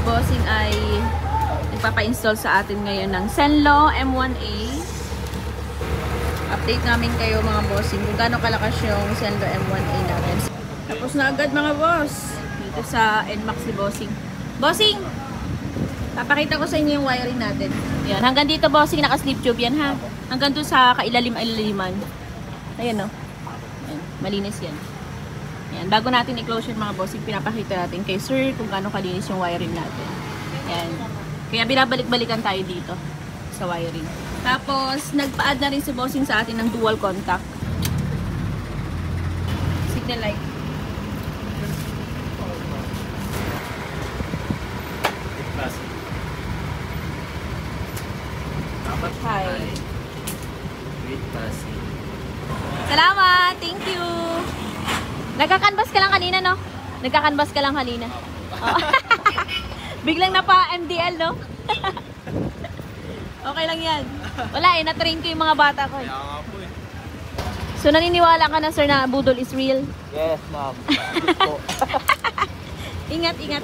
bossing ay nagpapa-install sa atin ngayon ng Zenlo M1A. Update namin kayo mga bossing kung gaano kalakas yung Zenlo M1A natin. Tapos na agad mga boss. Dito sa NMAX si bossing. Bossing! Papakita ko sa inyo yung wiring natin. Yan. Hanggang dito bossing, naka-slip tube yan ha. Hanggang doon sa kailalim-ilaliman. Ayan o. Ayan. Malinis yan. Ayan. Bago natin i-close yung mga bossing, pinapakita natin kay sir kung gaano kalinis yung wiring natin. Ayan. Kaya binabalik-balikan tayo dito sa wiring. Tapos, nagpa-add na rin si bossing sa atin ng dual contact. Signal light. Hi. Salamat! Thank you! Nagka-canvas ka lang kanina, no? Nagka-canvas ka lang kanina. Oh. Biglang napa-MDL, no? Okay lang yan. Wala eh, na-train ko yung mga bata ko. Kaya nga po eh. So, naniniwala ka na, sir, na budol is real? Yes, ma'am. Ingat, ingat.